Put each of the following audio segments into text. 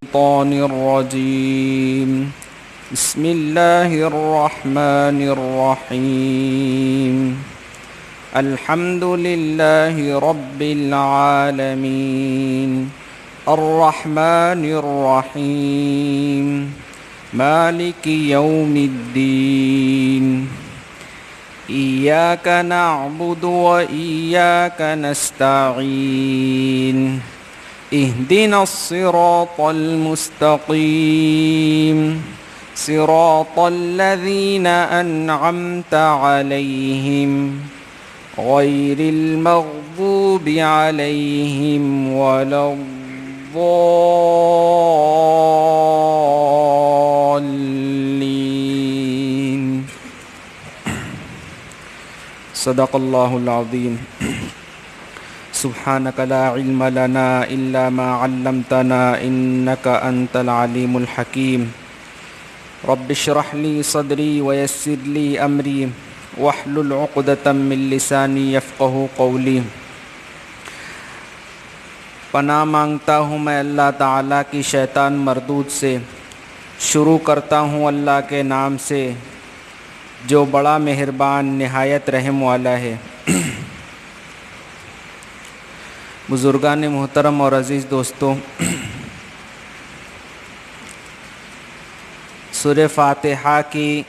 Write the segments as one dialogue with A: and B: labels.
A: الشيطان الرجيم بسم الله الرحمن الرحيم الحمد لله رب العالمين الرحمن الرحيم مالك يوم الدين إياك نعبد وإياك نستعين اهدنا الصراط المستقيم صراط الذين أنعمت عليهم غير المغضوب عليهم ولا الضالين صدق الله العظيم سبحانك لا علم لنا إلا ما علمتنا إنك أنت العليم الحكيم رب اشرح لي صدري ويسر لي أمري واحلل عقدة من لساني يفقه قولي۔ پناہ مانگتا ہوں میں اللہ تعالیٰ کی شیطان مردود سے۔ شروع کرتا ہوں اللہ کے نام سے جو بڑا مہربان نہایت رحم والا ہے۔ بزرگان محترم اور عزیز دوستوں، سورہ فاتحہ کی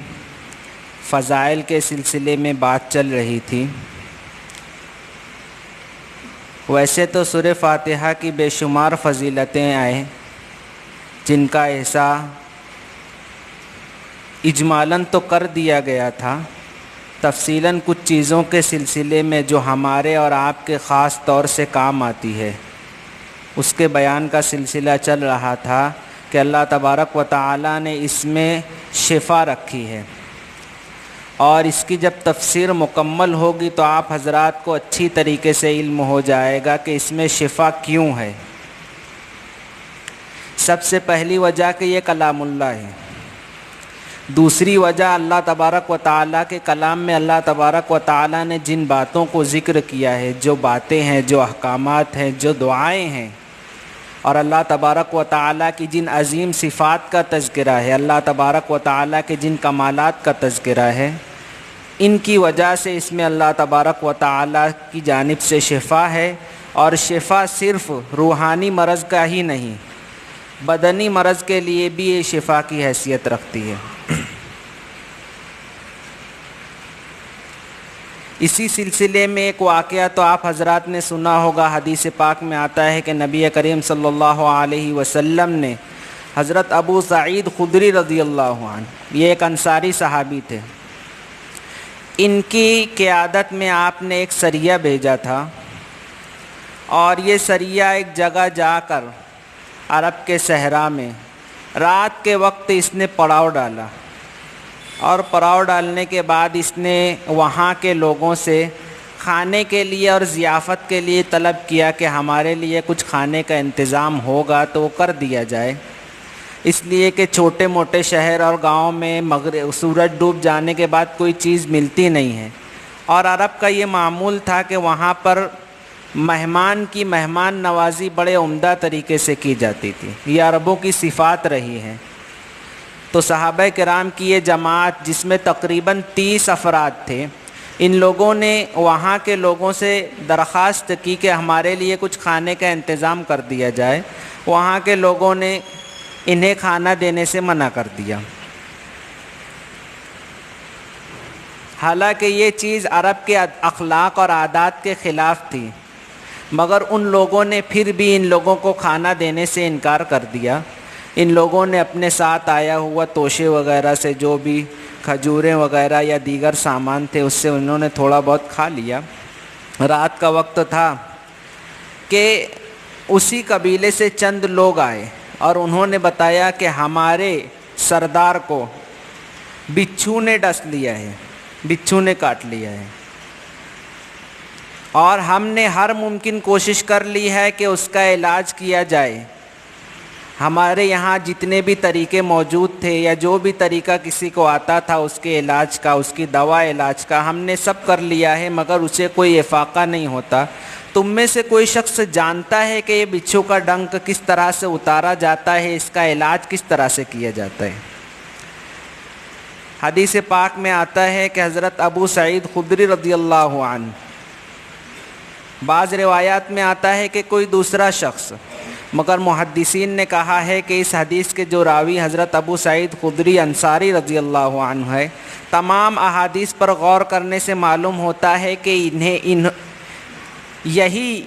A: فضائل کے سلسلے میں بات چل رہی تھی۔ ویسے تو سورہ فاتحہ کی بے شمار فضیلتیں آئیں جن کا احاطہ اجمالاً تو کر دیا گیا تھا، تفصیلاً کچھ چیزوں کے سلسلے میں جو ہمارے اور آپ کے خاص طور سے کام آتی ہے اس کے بیان کا سلسلہ چل رہا تھا کہ اللہ تبارک و تعالیٰ نے اس میں شفا رکھی ہے، اور اس کی جب تفسیر مکمل ہوگی تو آپ حضرات کو اچھی طریقے سے علم ہو جائے گا کہ اس میں شفا کیوں ہے۔ سب سے پہلی وجہ کہ یہ کلام اللہ ہے، دوسری وجہ اللہ تبارک و تعالیٰ کے کلام میں اللہ تبارک و تعالیٰ نے جن باتوں کو ذکر کیا ہے، جو باتیں ہیں، جو احکامات ہیں، جو دعائیں ہیں، اور اللہ تبارک و تعالیٰ کی جن عظیم صفات کا تذکرہ ہے، اللہ تبارک و تعالیٰ کے جن کمالات کا تذکرہ ہے، ان کی وجہ سے اس میں اللہ تبارک و تعالیٰ کی جانب سے شفا ہے۔ اور شفا صرف روحانی مرض کا ہی نہیں، بدنی مرض کے لیے بھی یہ شفا کی حیثیت رکھتی ہے۔ اسی سلسلے میں ایک واقعہ تو آپ حضرات نے سنا ہوگا، حدیث پاک میں آتا ہے کہ نبی کریم صلی اللہ علیہ وسلم نے حضرت ابو سعید خدری رضی اللہ عنہ، یہ ایک انصاری صحابی تھے، ان کی قیادت میں آپ نے ایک سریہ بھیجا تھا، اور یہ سریہ ایک جگہ جا کر عرب کے صحرا میں رات کے وقت اس نے پڑاؤ ڈالا، اور پڑاؤ ڈالنے کے بعد اس نے وہاں کے لوگوں سے کھانے کے لیے اور ضیافت کے لیے طلب کیا کہ ہمارے لیے کچھ کھانے کا انتظام ہوگا تو وہ کر دیا جائے، اس لیے کہ چھوٹے موٹے شہر اور گاؤں میں سورج ڈوب جانے کے بعد کوئی چیز ملتی نہیں ہے، اور عرب کا یہ معمول تھا کہ وہاں پر مہمان کی مہمان نوازی بڑے عمدہ طریقے سے کی جاتی تھی، یہ عربوں کی صفات رہی ہے۔ تو صحابہ کرام کی یہ جماعت جس میں تقریباً 30 افراد تھے، ان لوگوں نے وہاں کے لوگوں سے درخواست کی کہ ہمارے لیے کچھ کھانے کا انتظام کر دیا جائے۔ وہاں کے لوگوں نے انہیں کھانا دینے سے منع کر دیا، حالانکہ یہ چیز عرب کے اخلاق اور عادات کے خلاف تھی، مگر ان لوگوں نے پھر بھی ان لوگوں کو کھانا دینے سے انکار کر دیا۔ ان لوگوں نے اپنے ساتھ آیا ہوا توشے وغیرہ سے جو بھی کھجوریں وغیرہ یا دیگر سامان تھے اس سے انہوں نے تھوڑا بہت کھا لیا۔ رات کا وقت تھا کہ اسی قبیلے سے چند لوگ آئے اور انہوں نے بتایا کہ ہمارے سردار کو بچھو نے ڈس لیا ہے، بچھو نے کاٹ لیا ہے، اور ہم نے ہر ممکن کوشش کر لی ہے کہ اس کا علاج کیا جائے۔ ہمارے یہاں جتنے بھی طریقے موجود تھے یا جو بھی طریقہ کسی کو آتا تھا اس کے علاج کا، اس کی دوا علاج کا، ہم نے سب کر لیا ہے، مگر اسے کوئی افاقہ نہیں ہوتا۔ تم میں سے کوئی شخص جانتا ہے کہ یہ بچھو کا ڈنک کس طرح سے اتارا جاتا ہے، اس کا علاج کس طرح سے کیا جاتا ہے؟ حدیث پاک میں آتا ہے کہ حضرت ابو سعید خدری رضی اللہ عنہ، بعض روایات میں آتا ہے کہ کوئی دوسرا شخص، مگر محدثین نے کہا ہے کہ اس حدیث کے جو راوی حضرت ابو سعید خدری انصاری رضی اللہ عنہ ہے، تمام احادیث پر غور کرنے سے معلوم ہوتا ہے کہ یہی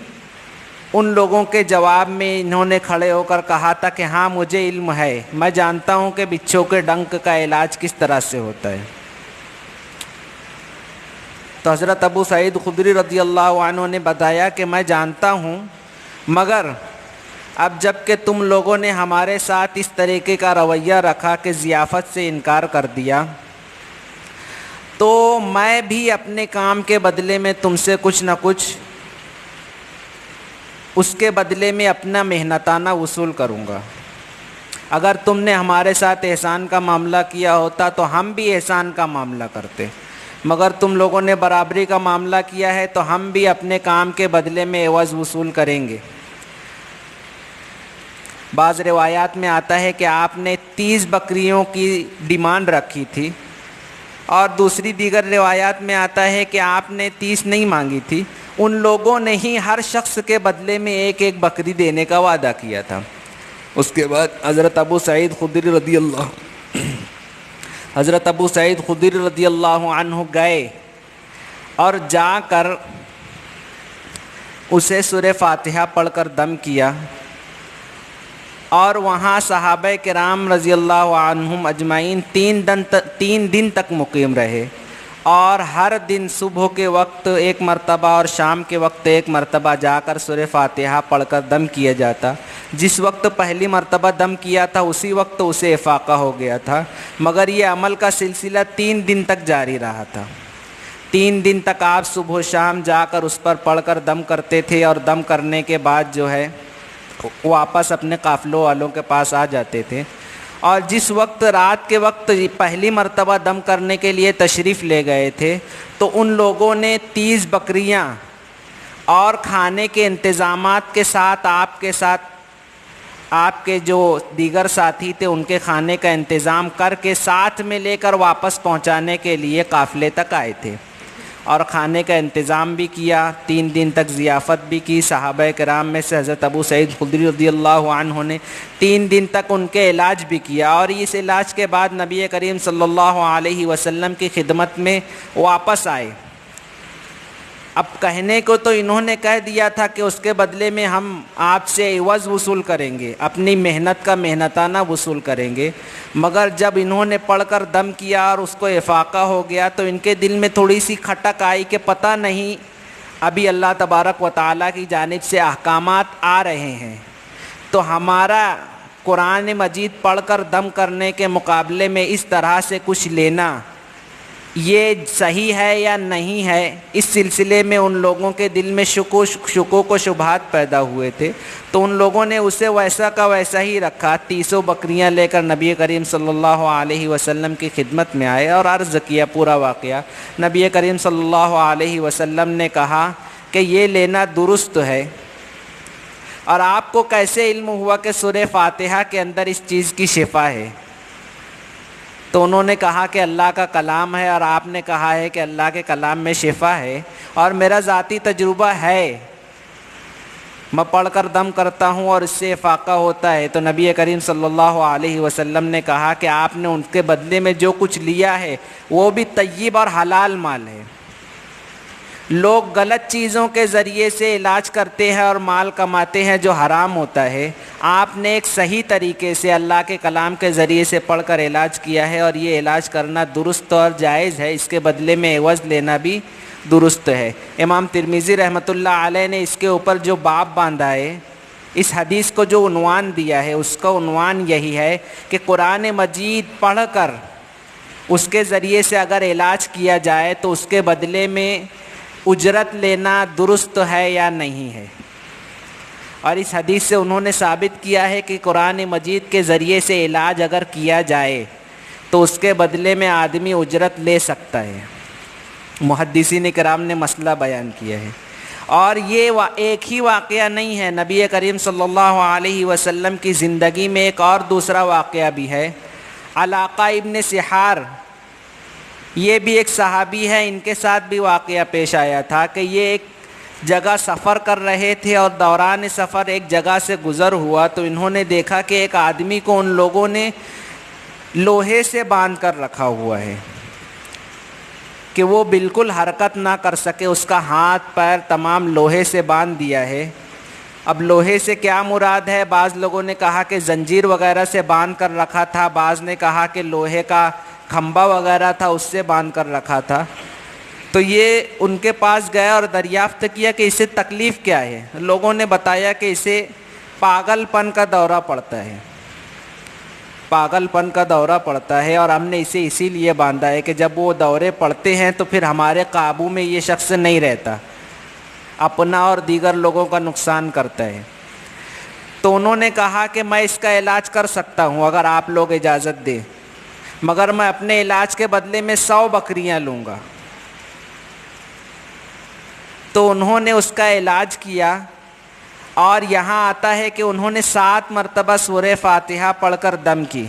A: ان لوگوں کے جواب میں انہوں نے کھڑے ہو کر کہا تھا کہ ہاں مجھے علم ہے، میں جانتا ہوں کہ بچھو کے ڈنک کا علاج کس طرح سے ہوتا ہے۔ تو حضرت ابو سعید خدری رضی اللہ عنہ نے بتایا کہ میں جانتا ہوں، مگر اب جب کہ تم لوگوں نے ہمارے ساتھ اس طریقے کا رویہ رکھا کہ ضیافت سے انکار کر دیا، تو میں بھی اپنے کام کے بدلے میں تم سے کچھ نہ کچھ اس کے بدلے میں اپنا محنتانہ وصول کروں گا۔ اگر تم نے ہمارے ساتھ احسان کا معاملہ کیا ہوتا تو ہم بھی احسان کا معاملہ کرتے، مگر تم لوگوں نے برابری کا معاملہ کیا ہے تو ہم بھی اپنے کام کے بدلے میں عوض وصول کریں گے۔ بعض روایات میں آتا ہے کہ آپ نے 30 بکریوں کی ڈیمانڈ رکھی تھی، اور دوسری دیگر روایات میں آتا ہے کہ آپ نے 30 نہیں مانگی تھی، ان لوگوں نے ہی ہر شخص کے بدلے میں ایک ایک بکری دینے کا وعدہ کیا تھا۔ اس کے بعد حضرت ابو سعید خدری رضی اللہ عنہ گئے اور جا کر اسے سورہ فاتحہ پڑھ کر دم کیا، اور وہاں صحابہ کرام رضی اللہ عنہم اجمعین 3 دن تک مقیم رہے، اور ہر دن صبح کے وقت ایک مرتبہ اور شام کے وقت ایک مرتبہ جا کر سورہ فاتحہ پڑھ کر دم کیا جاتا۔ جس وقت پہلی مرتبہ دم کیا تھا اسی وقت اسے افاقہ ہو گیا تھا، مگر یہ عمل کا سلسلہ 3 دن تک جاری رہا تھا۔ 3 دن تک آپ صبح و شام جا کر اس پر پڑھ کر دم کرتے تھے، اور دم کرنے کے بعد جو ہے واپس اپنے قافلوں والوں کے پاس آ جاتے تھے۔ اور جس وقت رات کے وقت پہلی مرتبہ دم کرنے کے لیے تشریف لے گئے تھے تو ان لوگوں نے 30 بکریاں اور کھانے کے انتظامات کے ساتھ آپ کے جو دیگر ساتھی تھے ان کے کھانے کا انتظام کر کے ساتھ میں لے کر واپس پہنچانے کے لیے قافلے تک آئے تھے، اور کھانے کا انتظام بھی کیا، 3 دن تک ضیافت بھی کی۔ صحابہ کرام میں سے حضرت ابو سعید خدری رضی اللہ عنہ نے 3 دن تک ان کے علاج بھی کیا، اور اس علاج کے بعد نبی کریم صلی اللہ علیہ وسلم کی خدمت میں واپس آئے۔ اب کہنے کو تو انہوں نے کہہ دیا تھا کہ اس کے بدلے میں ہم آپ سے عوض وصول کریں گے، اپنی محنت کا محنتانہ وصول کریں گے، مگر جب انہوں نے پڑھ کر دم کیا اور اس کو افاقہ ہو گیا تو ان کے دل میں تھوڑی سی کھٹک آئی کہ پتہ نہیں ابھی اللہ تبارک و تعالیٰ کی جانب سے احکامات آ رہے ہیں، تو ہمارا قرآن مجید پڑھ کر دم کرنے کے مقابلے میں اس طرح سے کچھ لینا یہ صحیح ہے یا نہیں ہے۔ اس سلسلے میں ان لوگوں کے دل میں شکوک و شبہات پیدا ہوئے تھے، تو ان لوگوں نے اسے ویسا کا ویسا ہی رکھا۔ 30 بکریاں لے کر نبی کریم صلی اللہ علیہ وسلم کی خدمت میں آئے اور عرض کیا پورا واقعہ۔ نبی کریم صلی اللہ علیہ وسلم نے کہا کہ یہ لینا درست ہے، اور آپ کو کیسے علم ہوا کہ سورہ فاتحہ کے اندر اس چیز کی شفا ہے؟ تو انہوں نے کہا کہ اللہ کا کلام ہے، اور آپ نے کہا ہے کہ اللہ کے کلام میں شفا ہے، اور میرا ذاتی تجربہ ہے، میں پڑھ کر دم کرتا ہوں اور اس سے افاقہ ہوتا ہے۔ تو نبی کریم صلی اللہ علیہ وسلم نے کہا کہ آپ نے ان کے بدلے میں جو کچھ لیا ہے وہ بھی طیب اور حلال مال ہے۔ لوگ غلط چیزوں کے ذریعے سے علاج کرتے ہیں اور مال کماتے ہیں جو حرام ہوتا ہے، آپ نے ایک صحیح طریقے سے اللہ کے کلام کے ذریعے سے پڑھ کر علاج کیا ہے، اور یہ علاج کرنا درست اور جائز ہے، اس کے بدلے میں عوض لینا بھی درست ہے۔ امام ترمذی رحمۃ اللہ علیہ نے اس کے اوپر جو باب باندھا ہے، اس حدیث کو جو عنوان دیا ہے، اس کا عنوان یہی ہے کہ قرآن مجید پڑھ کر اس کے ذریعے سے اگر علاج کیا جائے تو اس کے بدلے میں اجرت لینا درست ہے یا نہیں ہے۔ اور اس حدیث سے انہوں نے ثابت کیا ہے کہ قرآن مجید کے ذریعے سے علاج اگر کیا جائے تو اس کے بدلے میں آدمی اجرت لے سکتا ہے۔ محدثین کرام نے مسئلہ بیان کیا ہے۔ اور یہ ایک ہی واقعہ نہیں ہے، نبی کریم صلی اللہ علیہ وسلم کی زندگی میں ایک اور دوسرا واقعہ بھی ہے۔ علاقہ ابن سحار، یہ بھی ایک صحابی ہے، ان کے ساتھ بھی واقعہ پیش آیا تھا کہ یہ ایک جگہ سفر کر رہے تھے اور دوران سفر ایک جگہ سے گزر ہوا تو انہوں نے دیکھا کہ ایک آدمی کو ان لوگوں نے لوہے سے باندھ کر رکھا ہوا ہے کہ وہ بالکل حرکت نہ کر سکے، اس کا ہاتھ پیر تمام لوہے سے باندھ دیا ہے۔ اب لوہے سے کیا مراد ہے؟ بعض لوگوں نے کہا کہ زنجیر وغیرہ سے باندھ کر رکھا تھا، بعض نے کہا کہ لوہے کا کھمبا وغیرہ تھا اس سے باندھ کر رکھا تھا۔ تو یہ ان کے پاس گیا اور دریافت کیا کہ اسے تکلیف کیا ہے۔ لوگوں نے بتایا کہ اسے پاگل پن کا دورہ پڑتا ہے، پاگل پن کا دورہ پڑتا ہے، اور ہم نے اسے اسی لیے باندھا ہے کہ جب وہ دورے پڑتے ہیں تو پھر ہمارے قابو میں یہ شخص نہیں رہتا، اپنا اور دیگر لوگوں کا نقصان کرتا ہے۔ تو انہوں نے کہا کہ میں اس کا علاج کر سکتا ہوں اگر آپ لوگ اجازت دیں، مگر میں اپنے علاج کے بدلے میں 100 بکریاں لوں گا۔ تو انہوں نے اس کا علاج کیا، اور یہاں آتا ہے کہ انہوں نے 7 مرتبہ سورہ فاتحہ پڑھ کر دم کی،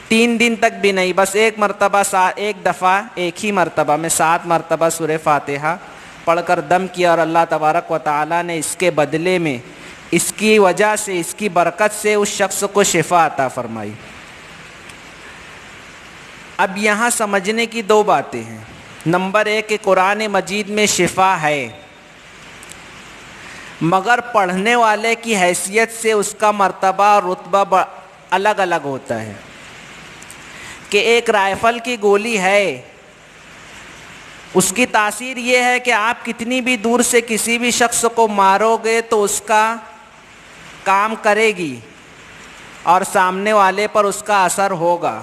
A: 3 دن تک بھی نہیں، بس ایک دفعہ ایک ہی مرتبہ میں 7 مرتبہ سورہ فاتحہ پڑھ کر دم کیا، اور اللہ تبارک و تعالیٰ نے اس کے بدلے میں، اس کی وجہ سے، اس کی برکت سے اس شخص کو شفا عطا فرمائی۔ اب یہاں سمجھنے کی 2 باتیں ہیں۔ نمبر 1 کہ قرآن مجید میں شفا ہے، مگر پڑھنے والے کی حیثیت سے اس کا مرتبہ اور رتبہ الگ الگ ہوتا ہے۔ کہ ایک رائفل کی گولی ہے، اس کی تاثیر یہ ہے کہ آپ کتنی بھی دور سے کسی بھی شخص کو مارو گے تو اس کا کام کرے گی اور سامنے والے پر اس کا اثر ہوگا،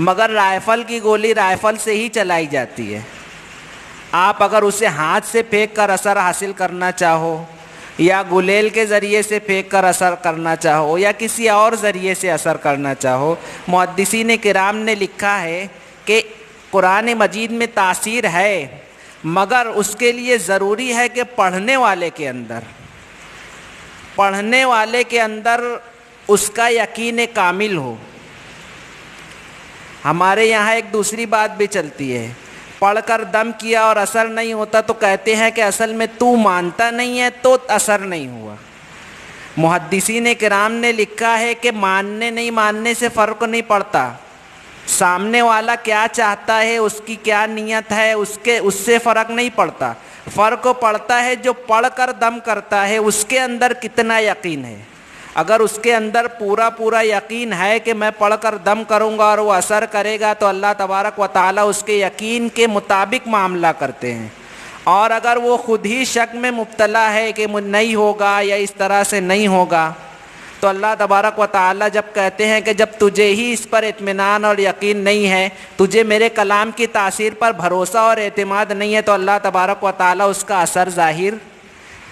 A: مگر رائفل کی گولی رائفل سے ہی چلائی جاتی ہے۔ آپ اگر اسے ہاتھ سے پھینک کر اثر حاصل کرنا چاہو، یا گلیل کے ذریعے سے پھینک کر اثر کرنا چاہو، یا کسی اور ذریعے سے اثر کرنا چاہو، محدثین کرام نے لکھا ہے کہ قرآن مجید میں تاثیر ہے، مگر اس کے لیے ضروری ہے کہ پڑھنے والے کے اندر اس کا یقین کامل ہو۔ ہمارے یہاں ایک دوسری بات بھی چلتی ہے، پڑھ کر دم کیا اور اثر نہیں ہوتا تو کہتے ہیں کہ اصل میں تو مانتا نہیں ہے تو اثر نہیں ہوا۔ محدثین کرام نے لکھا ہے کہ ماننے نہیں ماننے سے فرق نہیں پڑتا، سامنے والا کیا چاہتا ہے، اس کی کیا نیت ہے، اس سے فرق نہیں پڑتا۔ فرق پڑتا ہے جو پڑھ کر دم کرتا ہے اس کے اندر کتنا یقین ہے۔ اگر اس کے اندر پورا یقین ہے کہ میں پڑھ کر دم کروں گا اور وہ اثر کرے گا تو اللہ تبارک و تعالیٰ اس کے یقین کے مطابق معاملہ کرتے ہیں، اور اگر وہ خود ہی شک میں مبتلا ہے کہ نہیں ہوگا یا اس طرح سے نہیں ہوگا تو اللہ تبارک و تعالیٰ جب کہتے ہیں کہ جب تجھے ہی اس پر اطمینان اور یقین نہیں ہے، تجھے میرے کلام کی تاثیر پر بھروسہ اور اعتماد نہیں ہے، تو اللہ تبارک و تعالیٰ اس کا اثر ظاہر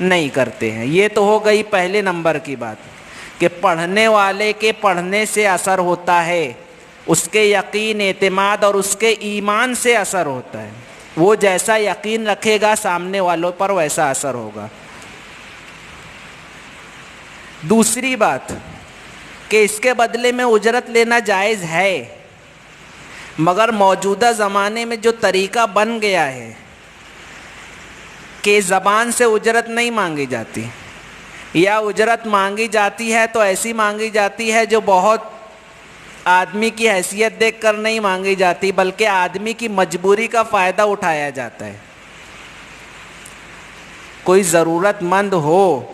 A: نہیں کرتے ہیں۔ یہ تو ہو گئی پہلے نمبر کی بات کہ پڑھنے والے کے پڑھنے سے اثر ہوتا ہے، اس کے یقین، اعتماد اور اس کے ایمان سے اثر ہوتا ہے۔ وہ جیسا یقین رکھے گا سامنے والوں پر ویسا اثر ہوگا۔ دوسری بات کہ اس کے بدلے میں اجرت لینا جائز ہے، مگر موجودہ زمانے میں جو طریقہ بن گیا ہے کہ زبان سے اجرت نہیں مانگی جاتی، یا اجرت مانگی جاتی ہے تو ایسی مانگی جاتی ہے جو بہت آدمی کی حیثیت دیکھ کر نہیں مانگی جاتی، بلکہ آدمی کی مجبوری کا فائدہ اٹھایا جاتا ہے۔ کوئی ضرورت مند ہو،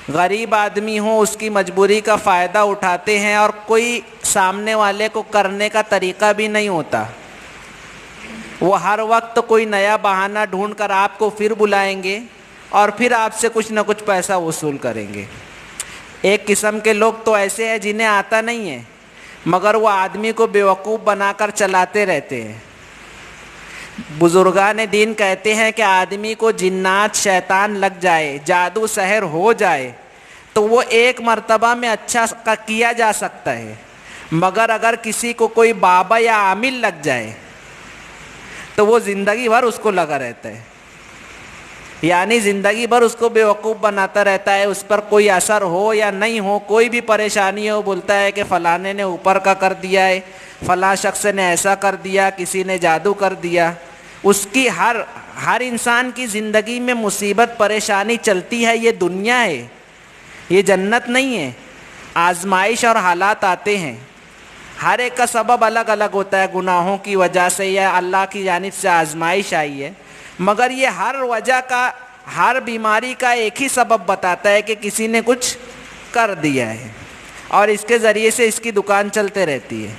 A: غریب آدمی ہو، اس کی مجبوری کا فائدہ اٹھاتے ہیں، اور کوئی سامنے والے کو کرنے کا طریقہ بھی نہیں ہوتا، وہ ہر وقت کوئی نیا بہانہ ڈھونڈ کر آپ کو پھر بلائیں گے اور پھر آپ سے کچھ نہ کچھ پیسہ وصول کریں گے۔ ایک قسم کے لوگ تو ایسے ہیں جنہیں آتا نہیں ہے مگر وہ آدمی کو بیوقوف بنا کر چلاتے رہتے ہیں۔ بزرگان دین کہتے ہیں کہ آدمی کو جنات شیطان لگ جائے، جادو سحر ہو جائے تو وہ ایک مرتبہ میں اچھا کیا جا سکتا ہے، مگر اگر کسی کو کوئی بابا یا عامل لگ جائے تو وہ زندگی بھر اس کو لگا رہتا ہے۔ یعنی زندگی بھر اس کو بیوقوف بناتا رہتا ہے، اس پر کوئی اثر ہو یا نہیں ہو، کوئی بھی پریشانی ہو بولتا ہے کہ فلانے نے اوپر کا کر دیا ہے، فلاں شخص نے ایسا کر دیا، کسی نے جادو کر دیا۔ اس کی ہر انسان کی زندگی میں مصیبت پریشانی چلتی ہے، یہ دنیا ہے، یہ جنت نہیں ہے۔ آزمائش اور حالات آتے ہیں، ہر ایک کا سبب الگ الگ ہوتا ہے، گناہوں کی وجہ سے یا اللہ کی جانب سے آزمائش آئی ہے، مگر یہ ہر وجہ کا، ہر بیماری کا ایک ہی سبب بتاتا ہے کہ کسی نے کچھ کر دیا ہے اور اس کے ذریعے سے اس کی دکان چلتے رہتی ہے۔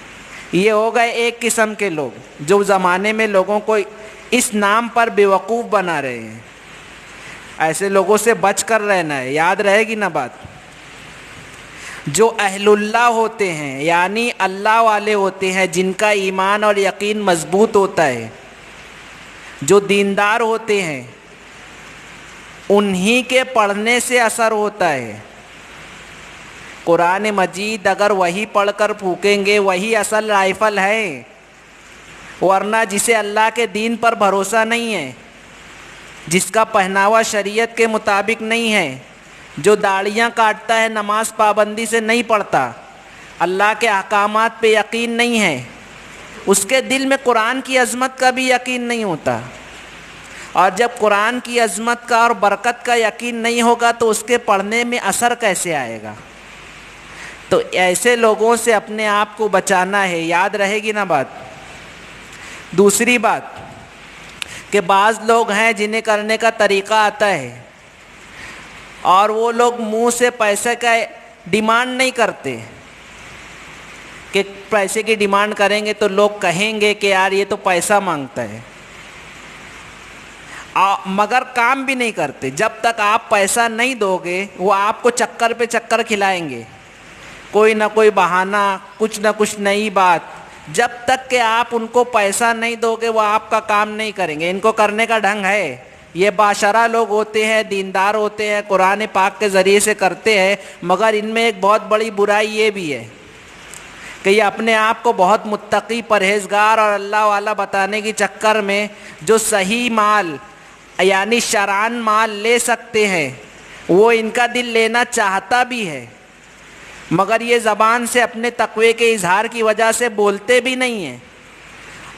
A: یہ ہو گئے ایک قسم کے لوگ جو زمانے میں لوگوں کو اس نام پر بیوقوف بنا رہے ہیں۔ ایسے لوگوں سے بچ کر رہنا ہے، یاد رہے گی نا بات۔ جو اہل اللہ ہوتے ہیں یعنی اللہ والے ہوتے ہیں، جن کا ایمان اور یقین مضبوط ہوتا ہے، جو دیندار ہوتے ہیں، انہی کے پڑھنے سے اثر ہوتا ہے۔ قرآن مجید اگر وہی پڑھ کر پھونکیں گے وہی اصل رائفل ہے، ورنہ جسے اللہ کے دین پر بھروسہ نہیں ہے، جس کا پہناوا شریعت کے مطابق نہیں ہے، جو داڑیاں کاٹتا ہے، نماز پابندی سے نہیں پڑھتا، اللہ کے احکامات پہ یقین نہیں ہے، اس کے دل میں قرآن کی عظمت کا بھی یقین نہیں ہوتا۔ اور جب قرآن کی عظمت کا اور برکت کا یقین نہیں ہوگا تو اس کے پڑھنے میں اثر کیسے آئے گا؟ تو ایسے لوگوں سے اپنے آپ کو بچانا ہے، یاد رہے گی نا بات۔ دوسری بات کہ بعض لوگ ہیں جنہیں کرنے کا طریقہ آتا ہے اور وہ لوگ منہ سے پیسے کا ڈیمانڈ نہیں کرتے کہ پیسے کی ڈیمانڈ کریں گے تو لوگ کہیں گے کہ یار یہ تو پیسہ مانگتا ہے، مگر کام بھی نہیں کرتے۔ جب تک آپ پیسہ نہیں دو گے وہ آپ کو چکر پہ چکر کھلائیں گے، کوئی نہ کوئی بہانہ، کچھ نہ کچھ نئی بات۔ جب تک کہ آپ ان کو پیسہ نہیں دو گے وہ آپ کا کام نہیں کریں گے۔ ان کو کرنے کا ڈھنگ ہے، یہ باشرہ لوگ ہوتے ہیں، دیندار ہوتے ہیں، قرآن پاک کے ذریعے سے کرتے ہیں، مگر ان میں ایک بہت بڑی برائی یہ بھی ہے کہ یہ اپنے آپ کو بہت متقی، پرہیزگار اور اللہ والا بتانے کی چکر میں جو صحیح مال یعنی شرعاً مال لے سکتے ہیں وہ ان کا دل لینا چاہتا بھی ہے، مگر یہ زبان سے اپنے تقوی کے اظہار کی وجہ سے بولتے بھی نہیں ہیں،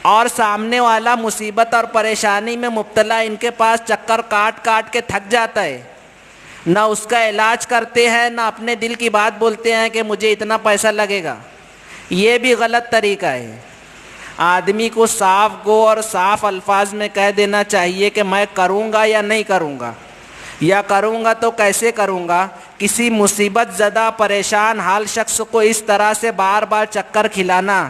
A: اور سامنے والا مصیبت اور پریشانی میں مبتلا ان کے پاس چکر کاٹ کاٹ کے تھک جاتا ہے، نہ اس کا علاج کرتے ہیں نہ اپنے دل کی بات بولتے ہیں کہ مجھے اتنا پیسہ لگے گا۔ یہ بھی غلط طریقہ ہے۔ آدمی کو صاف گو اور صاف الفاظ میں کہہ دینا چاہیے کہ میں کروں گا یا نہیں کروں گا، یا کروں گا تو کیسے کروں گا۔ کسی مصیبت زدہ پریشان حال شخص کو اس طرح سے بار بار چکر کھلانا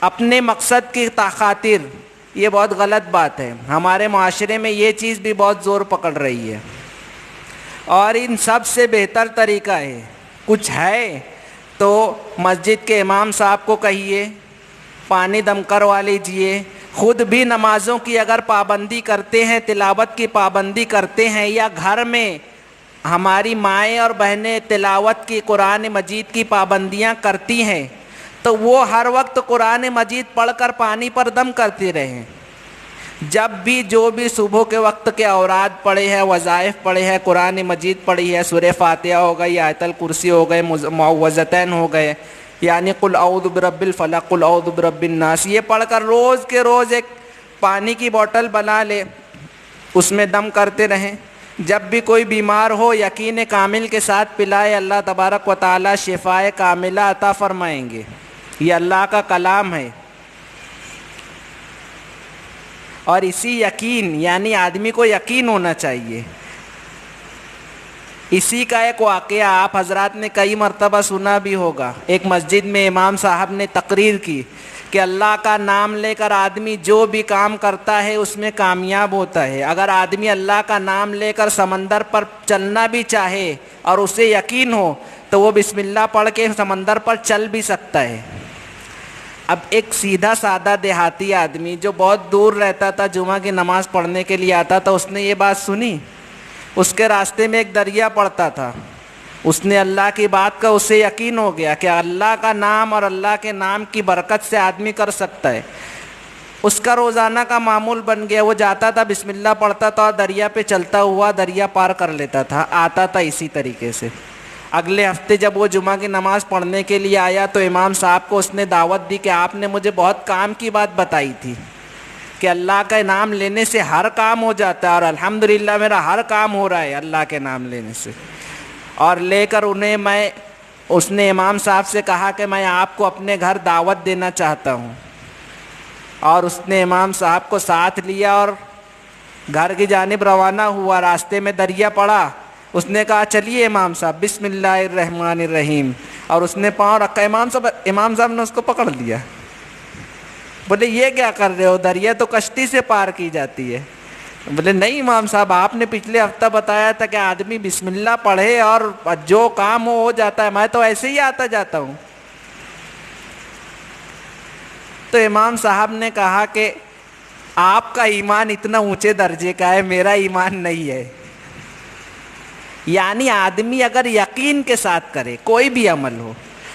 A: اپنے مقصد کی خاطر، یہ بہت غلط بات ہے۔ ہمارے معاشرے میں یہ چیز بھی بہت زور پکڑ رہی ہے، اور ان سب سے بہتر طریقہ ہے، کچھ ہے تو مسجد کے امام صاحب کو کہیے پانی دم کروا لیجئے۔ خود بھی نمازوں کی اگر پابندی کرتے ہیں، تلاوت کی پابندی کرتے ہیں، یا گھر میں ہماری مائیں اور بہنیں تلاوت کی، قرآن مجید کی پابندیاں کرتی ہیں، تو وہ ہر وقت قرآن مجید پڑھ کر پانی پر دم کرتے رہیں۔ جب بھی جو بھی صبح کے وقت کے اوراد پڑھے ہیں، وظائف پڑھے ہیں، قرآن مجید پڑھی ہے، سورہ فاتحہ ہو گئی، آیت الکرسی ہو گئے، معوذتین ہو گئے، یعنی قل اعوذ برب الفلق، قل اعوذ برب الناس، یہ پڑھ کر روز کے روز ایک پانی کی بوتل بنا لے، اس میں دم کرتے رہیں۔ جب بھی کوئی بیمار ہو یقین کامل کے ساتھ پلائے، اللہ تبارک و تعالی شفائے کاملہ عطا فرمائیں گے۔ یہ اللہ کا کلام ہے۔ اور اسی یقین یعنی آدمی کو یقین ہونا چاہیے۔ اسی کا ایک واقعہ آپ حضرات نے کئی مرتبہ سنا بھی ہوگا۔ ایک مسجد میں امام صاحب نے تقریر کی کہ اللہ کا نام لے کر آدمی جو بھی کام کرتا ہے اس میں کامیاب ہوتا ہے۔ اگر آدمی اللہ کا نام لے کر سمندر پر چلنا بھی چاہے اور اسے یقین ہو تو وہ بسم اللہ پڑھ کے سمندر پر چل بھی سکتا ہے۔ اب ایک سیدھا سادہ دیہاتی آدمی جو بہت دور رہتا تھا، جمعہ کی نماز پڑھنے کے لیے آتا تھا، اس نے یہ بات سنی۔ اس کے راستے میں ایک دریا پڑتا تھا، اس نے اللہ کی بات کا اسے یقین ہو گیا کہ اللہ کا نام اور اللہ کے نام کی برکت سے آدمی کر سکتا ہے۔ اس کا روزانہ کا معمول بن گیا، وہ جاتا تھا بسم اللہ پڑھتا تھا اور دریا پہ چلتا ہوا دریا پار کر لیتا تھا، آتا تھا اسی طریقے سے۔ اگلے ہفتے جب وہ جمعہ کی نماز پڑھنے کے لیے آیا تو امام صاحب کو اس نے دعوت دی کہ آپ نے مجھے بہت کام کی بات بتائی تھی کہ اللہ کا نام لینے سے ہر کام ہو جاتا ہے، اور الحمدللہ میرا ہر کام ہو رہا ہے اللہ کے نام لینے سے۔ اور لے کر اس نے امام صاحب سے کہا کہ میں آپ کو اپنے گھر دعوت دینا چاہتا ہوں، اور اس نے امام صاحب کو ساتھ لیا اور گھر کی جانب روانہ ہوا۔ راستے میں دریا پڑا، اس نے کہا چلیے امام صاحب بسم اللہ الرحمن الرحیم، اور اس نے پاؤں رکھا، امام صاحب نے اس کو پکڑ لیا، بولے یہ کیا کر رہے ہو، دریا تو کشتی سے پار کی جاتی ہے۔ بولے نہیں امام صاحب، آپ نے پچھلے ہفتہ بتایا تھا کہ آدمی بسم اللہ پڑھے اور جو کام ہو جاتا ہے، میں تو ایسے ہی آتا جاتا ہوں۔ تو امام صاحب نے کہا کہ آپ کا ایمان اتنا اونچے درجے کا ہے، میرا ایمان نہیں ہے۔ یعنی آدمی اگر یقین کے ساتھ کرے کوئی بھی عمل ہو،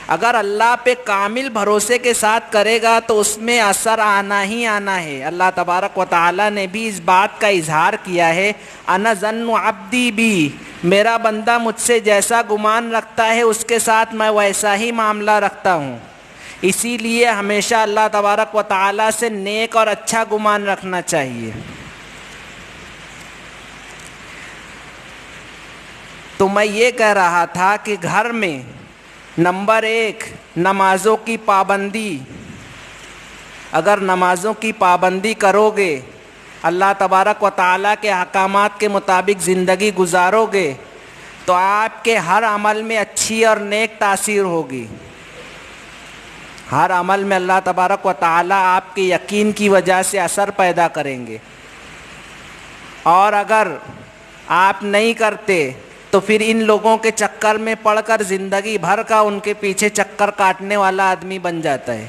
A: اگر اللہ پہ کامل بھروسے کے ساتھ کرے گا تو اس میں اثر آنا ہی آنا ہے۔ اللہ تبارک و تعالیٰ نے بھی اس بات کا اظہار کیا ہے، انا ظن عبدی بی، میرا بندہ مجھ سے جیسا گمان رکھتا ہے اس کے ساتھ میں ویسا ہی معاملہ رکھتا ہوں۔ اسی لیے ہمیشہ اللہ تبارک و تعالیٰ سے نیک اور اچھا گمان رکھنا چاہیے۔ تو میں یہ کہہ رہا تھا کہ گھر میں نمبر 1 نمازوں کی پابندی، اگر نمازوں کی پابندی کرو گے، اللہ تبارک و تعالیٰ کے احکامات کے مطابق زندگی گزارو گے تو آپ کے ہر عمل میں اچھی اور نیک تاثیر ہوگی۔ ہر عمل میں اللہ تبارک و تعالیٰ آپ کے یقین کی وجہ سے اثر پیدا کریں گے، اور اگر آپ نہیں کرتے تو پھر ان لوگوں کے چکر میں پڑھ کر زندگی بھر کا ان کے پیچھے چکر کاٹنے والا آدمی بن جاتا ہے۔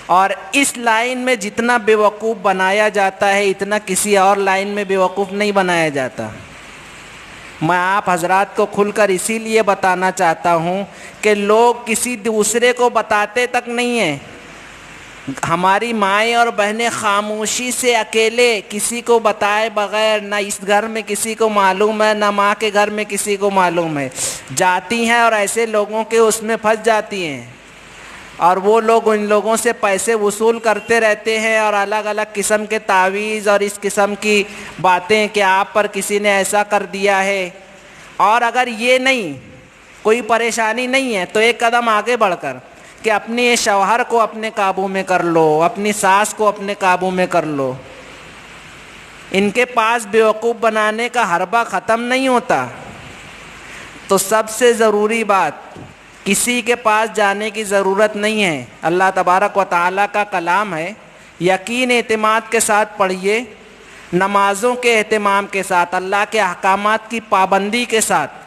A: اور اس لائن میں جتنا بیوقوف بنایا جاتا ہے اتنا کسی اور لائن میں بیوقوف نہیں بنایا جاتا۔ میں آپ حضرات کو کھل کر اسی لیے بتانا چاہتا ہوں کہ لوگ کسی دوسرے کو بتاتے تک نہیں ہیں۔ ہماری مائیں اور بہنیں خاموشی سے اکیلے کسی کو بتائے بغیر، نہ اس گھر میں کسی کو معلوم ہے نہ ماں کے گھر میں کسی کو معلوم ہے، جاتی ہیں اور ایسے لوگوں کے اس میں پھنس جاتی ہیں، اور وہ لوگ ان لوگوں سے پیسے وصول کرتے رہتے ہیں اور الگ الگ قسم کے تعویذ اور اس قسم کی باتیں کہ آپ پر کسی نے ایسا کر دیا ہے۔ اور اگر یہ نہیں، کوئی پریشانی نہیں ہے، تو ایک قدم آگے بڑھ کر کہ اپنے شوہر کو اپنے قابو میں کر لو، اپنی ساس کو اپنے قابو میں کر لو۔ ان کے پاس بیوقوف بنانے کا حربہ ختم نہیں ہوتا۔ تو سب سے ضروری بات، کسی کے پاس جانے کی ضرورت نہیں ہے۔ اللہ تبارک و تعالیٰ کا کلام ہے، یقین اعتماد کے ساتھ پڑھیے، نمازوں کے اہتمام کے ساتھ، اللہ کے احکامات کی پابندی کے ساتھ۔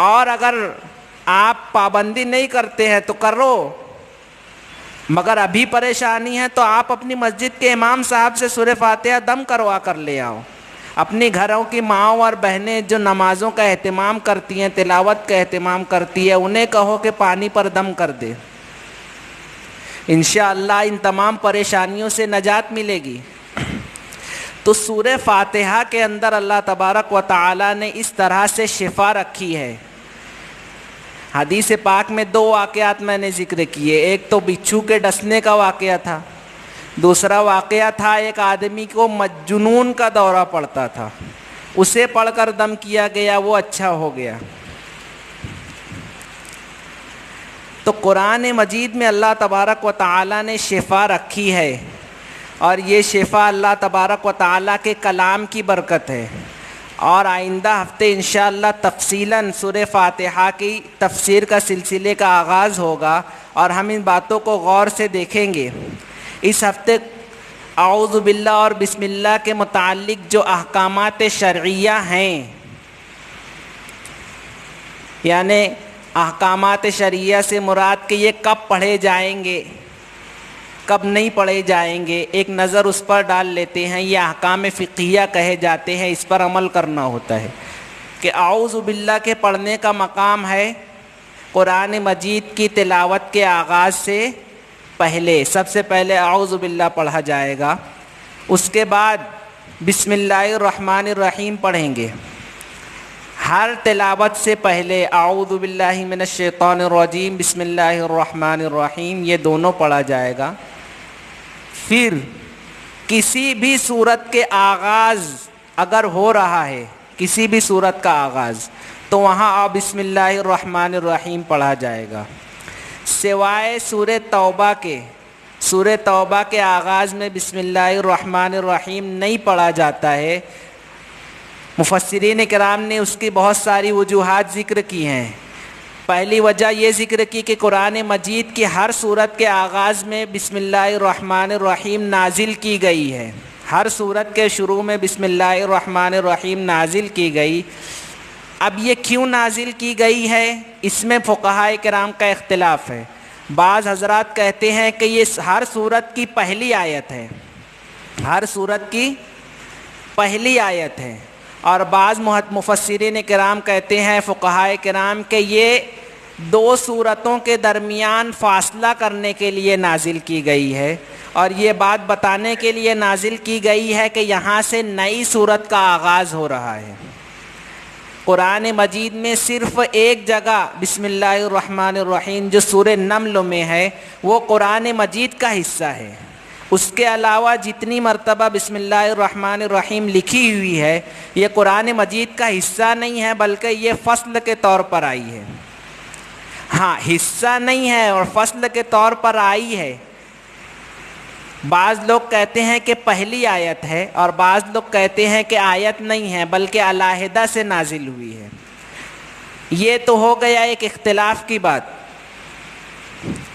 A: اور اگر آپ پابندی نہیں کرتے ہیں تو کرو، مگر ابھی پریشانی ہے تو آپ اپنی مسجد کے امام صاحب سے سورہ فاتحہ دم کروا کر لے آؤ۔ اپنی گھروں کی ماؤں اور بہنیں جو نمازوں کا اہتمام کرتی ہیں، تلاوت کا اہتمام کرتی ہیں، انہیں کہو کہ پانی پر دم کر دے۔ انشاءاللہ ان تمام پریشانیوں سے نجات ملے گی۔ تو سورہ فاتحہ کے اندر اللہ تبارک و تعالیٰ نے اس طرح سے شفا رکھی ہے۔ حدیث پاک میں 2 واقعات میں نے ذکر کیے، ایک تو بچھو کے ڈسنے کا واقعہ تھا، دوسرا واقعہ تھا ایک آدمی کو جنون کا دورہ پڑتا تھا، اسے پڑھ کر دم کیا گیا، وہ اچھا ہو گیا۔ تو قرآن مجید میں اللہ تبارک و تعالیٰ نے شفا رکھی ہے، اور یہ شفا اللہ تبارک و تعالیٰ کے کلام کی برکت ہے۔ اور آئندہ ہفتے انشاءاللہ تفصیلاً سورہ فاتحہ کی تفسیر کا سلسلے کا آغاز ہوگا، اور ہم ان باتوں کو غور سے دیکھیں گے۔ اس ہفتے اعوذ باللہ اور بسم اللہ کے متعلق جو احکامات شرعیہ ہیں، یعنی احکامات شرعیہ سے مراد کہ یہ کب پڑھے جائیں گے، کب نہیں پڑھے جائیں گے، ایک نظر اس پر ڈال لیتے ہیں۔ یہ احکام فقہیہ کہے جاتے ہیں، اس پر عمل کرنا ہوتا ہے کہ اعوذ باللہ کے پڑھنے کا مقام ہے قرآن مجید کی تلاوت کے آغاز سے پہلے سب سے پہلے اعوذ باللہ پڑھا جائے گا، اس کے بعد بسم اللہ الرحمن الرحیم پڑھیں گے۔ ہر تلاوت سے پہلے اعوذ باللہ من الشیطان الرجیم بسم اللہ الرحمن الرحیم یہ دونوں پڑھا جائے گا۔ پھر کسی بھی صورت کے آغاز اگر ہو رہا ہے، کسی بھی صورت کا آغاز، تو وہاں بسم اللہ الرحمن الرحیم پڑھا جائے گا، سوائے سورہ توبہ کے آغاز میں بسم اللہ الرحمن الرحیم نہیں پڑھا جاتا ہے۔ مفسرین کرام نے اس کی بہت ساری وجوہات ذکر کی ہیں۔ پہلی وجہ یہ ذکر کی کہ قرآن مجید کی ہر صورت کے آغاز میں بسم اللہ الرحمن الرحیم نازل کی گئی ہے، ہر صورت کے شروع میں بسم اللہ الرحمن الرحیم نازل کی گئی۔ اب یہ کیوں نازل کی گئی ہے، اس میں فقہائے کرام کا اختلاف ہے۔ بعض حضرات کہتے ہیں کہ یہ ہر صورت کی پہلی آیت ہے، ہر صورت کی پہلی آیت ہے، اور بعض مفسرین کرام کہتے ہیں، فقہائے کرام، کہ یہ دو صورتوں کے درمیان فاصلہ کرنے کے لیے نازل کی گئی ہے، اور یہ بات بتانے کے لیے نازل کی گئی ہے کہ یہاں سے نئی صورت کا آغاز ہو رہا ہے۔ قرآن مجید میں صرف ایک جگہ بسم اللہ الرحمن الرحیم جو سورہ نمل میں ہے وہ قرآن مجید کا حصہ ہے، اس کے علاوہ جتنی مرتبہ بسم اللہ الرحمن الرحیم لکھی ہوئی ہے یہ قرآن مجید کا حصہ نہیں ہے، بلکہ یہ فصل کے طور پر آئی ہے۔ ہاں، حصہ نہیں ہے اور فصل کے طور پر آئی ہے۔ بعض لوگ کہتے ہیں کہ پہلی آیت ہے، اور بعض لوگ کہتے ہیں کہ آیت نہیں ہے بلکہ علیحدہ سے نازل ہوئی ہے۔ یہ تو ہو گیا ایک اختلاف کی بات،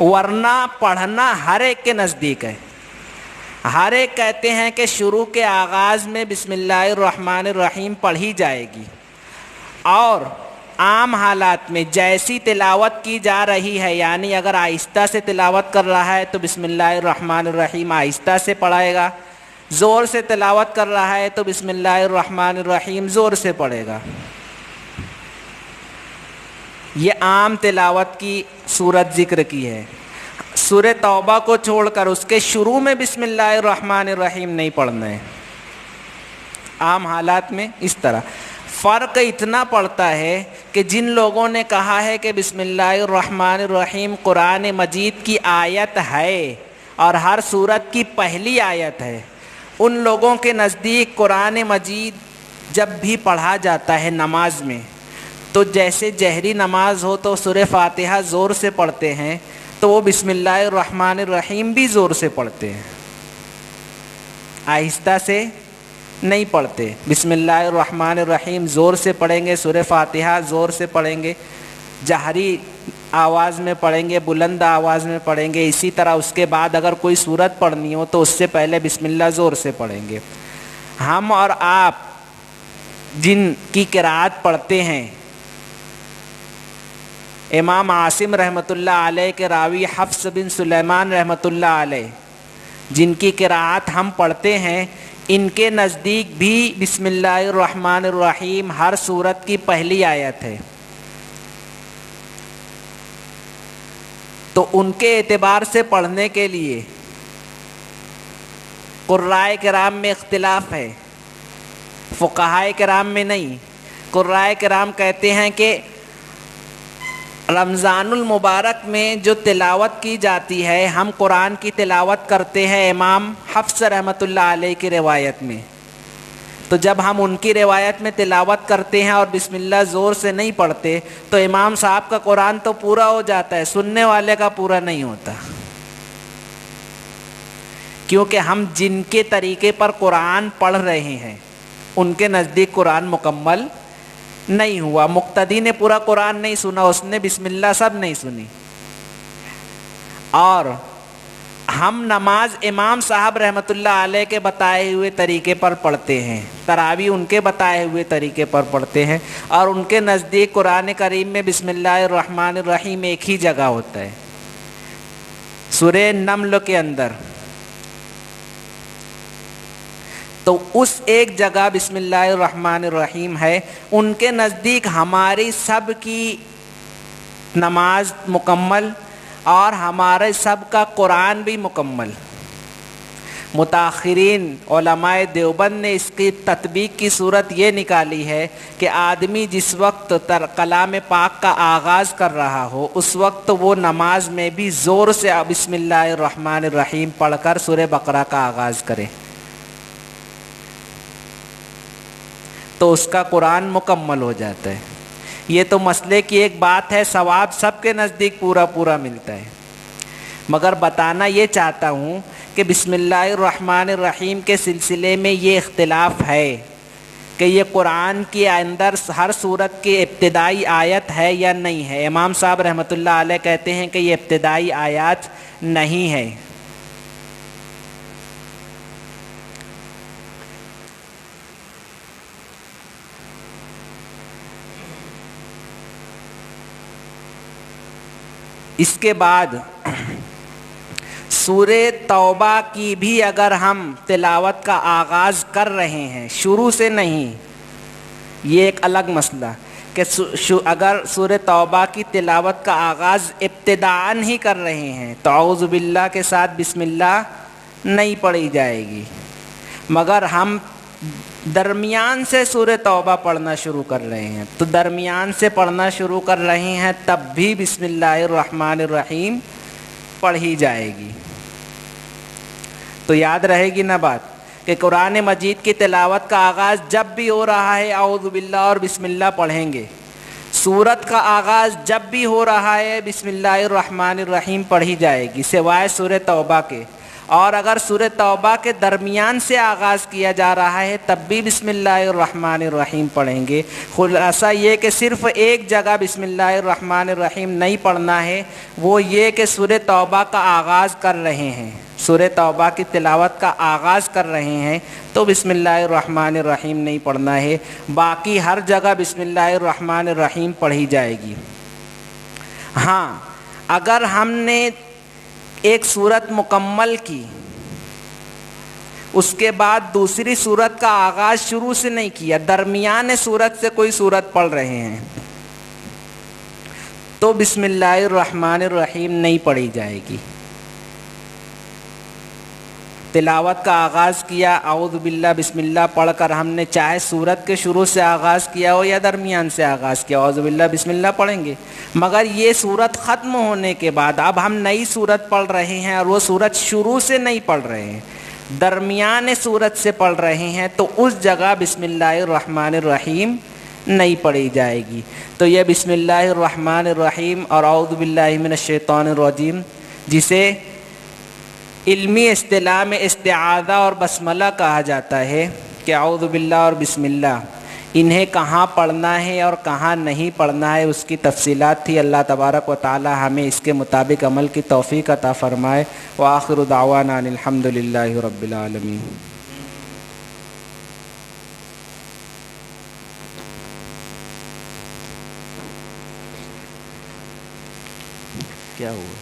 A: ورنہ پڑھنا ہر ایک کے نزدیک ہے۔ ہر ایک کہتے ہیں کہ شروع کے آغاز میں بسم اللہ الرحمن الرحیم پڑھی جائے گی، اور عام حالات میں جیسی تلاوت کی جا رہی ہے، یعنی اگر آہستہ سے تلاوت کر رہا ہے تو بسم اللہ الرحمن الرحیم آہستہ سے پڑھے گا، زور سے تلاوت کر رہا ہے تو بسم اللہ الرحمن الرحیم زور سے پڑھے گا۔ یہ عام تلاوت کی صورت ذکر کی ہے۔ سورہ توبہ کو چھوڑ کر اس کے شروع میں بسم اللہ الرحمن الرحیم نہیں پڑھنا ہے، عام حالات میں اس طرح۔ فرق اتنا پڑتا ہے کہ جن لوگوں نے کہا ہے کہ بسم اللہ الرحمن الرحیم قرآن مجید کی آیت ہے اور ہر صورت کی پہلی آیت ہے، ان لوگوں کے نزدیک قرآن مجید جب بھی پڑھا جاتا ہے نماز میں تو جیسے جہری نماز ہو تو سورہ فاتحہ زور سے پڑھتے ہیں، تو وہ بسم اللہ الرحمن الرحیم بھی زور سے پڑھتے ہیں، آہستہ سے نہیں پڑھتے۔ بسم اللہ الرحمن الرحیم زور سے پڑھیں گے، سورہ فاتحہ زور سے پڑھیں گے، جہری آواز میں پڑھیں گے، بلند آواز میں پڑھیں گے۔ اسی طرح اس کے بعد اگر کوئی سورت پڑھنی ہو تو اس سے پہلے بسم اللہ زور سے پڑھیں گے۔ ہم اور آپ جن کی قرأت پڑھتے ہیں، امام عاصم رحمۃ اللہ علیہ کے راوی حفص بن سلیمان رحمۃ اللہ علیہ جن کی قرأت ہم پڑھتے ہیں، ان کے نزدیک بھی بسم اللہ الرحمن الرحیم ہر سورت کی پہلی آیت ہے۔ تو ان کے اعتبار سے پڑھنے کے لیے قرائے کرام میں اختلاف ہے، فقہائے کرام میں نہیں۔ قرائے کرام کہتے ہیں کہ رمضان المبارک میں جو تلاوت کی جاتی ہے، ہم قرآن کی تلاوت کرتے ہیں امام حفص رحمۃ اللہ علیہ کی روایت میں، تو جب ہم ان کی روایت میں تلاوت کرتے ہیں اور بسم اللہ زور سے نہیں پڑھتے تو امام صاحب کا قرآن تو پورا ہو جاتا ہے، سننے والے کا پورا نہیں ہوتا، کیونکہ ہم جن کے طریقے پر قرآن پڑھ رہے ہیں ان کے نزدیک قرآن مکمل نہیں ہوا۔ مقتدی نے پورا قرآن نہیں سنا، اس نے بسم اللہ سب نہیں سنی، اور ہم نماز امام صاحب رحمۃ اللہ علیہ کے بتائے ہوئے طریقے پر پڑھتے ہیں، تراوی ان کے بتائے ہوئے طریقے پر پڑھتے ہیں، اور ان کے نزدیک قرآن کریم میں بسم اللہ الرحمن الرحیم ایک ہی جگہ ہوتا ہے، سورہ نمل کے اندر۔ تو اس ایک جگہ بسم اللہ الرحمن الرحیم ہے، ان کے نزدیک ہماری سب کی نماز مکمل اور ہمارے سب کا قرآن بھی مکمل۔ متاخرین علماء دیوبند نے اس کی تطبیق کی صورت یہ نکالی ہے کہ آدمی جس وقت کلام پاک کا آغاز کر رہا ہو اس وقت وہ نماز میں بھی زور سے بسم اللہ الرحمن الرحیم پڑھ کر سورہ بقرہ کا آغاز کرے تو اس کا قرآن مکمل ہو جاتا ہے۔ یہ تو مسئلے کی ایک بات ہے، ثواب سب کے نزدیک پورا پورا ملتا ہے، مگر بتانا یہ چاہتا ہوں کہ بسم اللہ الرحمن الرحیم کے سلسلے میں یہ اختلاف ہے کہ یہ قرآن کے اندر ہر سورت کی ابتدائی آیت ہے یا نہیں ہے۔ امام صاحب رحمۃ اللہ علیہ کہتے ہیں کہ یہ ابتدائی آیات نہیں ہے۔ اس کے بعد سورہ توبہ کی بھی اگر ہم تلاوت کا آغاز کر رہے ہیں، شروع سے نہیں، یہ ایک الگ مسئلہ کہ اگر سورہ توبہ کی تلاوت کا آغاز ابتداءً ہی کر رہے ہیں تو اعوذ باللہ کے ساتھ بسم اللہ نہیں پڑھی جائے گی، مگر ہم درمیان سے سورہ توبہ پڑھنا شروع کر رہے ہیں تو درمیان سے پڑھنا شروع کر رہے ہیں تب بھی بسم اللہ الرحمن الرحیم پڑھی جائے گی۔ تو یاد رہے گی نا بات کہ قرآن مجید کی تلاوت کا آغاز جب بھی ہو رہا ہے اعوذ باللہ اور بسم اللہ پڑھیں گے، سورت کا آغاز جب بھی ہو رہا ہے بسم اللہ الرحمن الرحیم پڑھی جائے گی سوائے سورہ توبہ کے، اور اگر سورہ توبہ کے درمیان سے آغاز کیا جا رہا ہے تب بھی بسم اللہ الرحمن الرحیم پڑھیں گے۔ خلاصہ یہ کہ صرف ایک جگہ بسم اللہ الرحمن الرحیم نہیں پڑھنا ہے، وہ یہ کہ سورہ توبہ کا آغاز کر رہے ہیں، سورہ توبہ کی تلاوت کا آغاز کر رہے ہیں تو بسم اللہ الرحمن الرحیم نہیں پڑھنا ہے، باقی ہر جگہ بسم اللہ الرحمن الرحیم پڑھی جائے گی۔ ہاں اگر ہم نے ایک سورت مکمل کی اس کے بعد دوسری سورت کا آغاز شروع سے نہیں کیا، درمیان سورت سے کوئی سورت پڑھ رہے ہیں تو بسم اللہ الرحمن الرحیم نہیں پڑھی جائے گی۔ تلاوت کا آغاز کیا اعوذ باللہ بسم اللہ پڑھ کر ہم نے چاہے سورت کے شروع سے آغاز کیا ہو یا درمیان سے آغاز کیا اعوذ باللہ بسم اللہ پڑھیں گے، مگر یہ سورت ختم ہونے کے بعد اب ہم نئی سورت پڑھ رہے ہیں اور وہ سورت شروع سے نہیں پڑھ رہے ہیں، درمیان سورت سے پڑھ رہے ہیں تو اس جگہ بسم اللہ الرحمن الرحیم نہیں پڑھی جائے گی۔ تو یہ بسم اللہ الرحمن الرحیم اور اعوذ باللہ من الشیطان الرجیم، جسے علمی اصطلاح میں استعاذہ اور بسملہ کہا جاتا ہے کہ اعوذ باللہ اور بسم اللہ، انہیں کہاں پڑھنا ہے اور کہاں نہیں پڑھنا ہے اس کی تفصیلات تھی۔ اللہ تبارک و تعالی ہمیں اس کے مطابق عمل کی توفیق عطا فرمائے۔ وآخر دعوانا ان الحمد للہ رب العالمین۔ کیا ہوا؟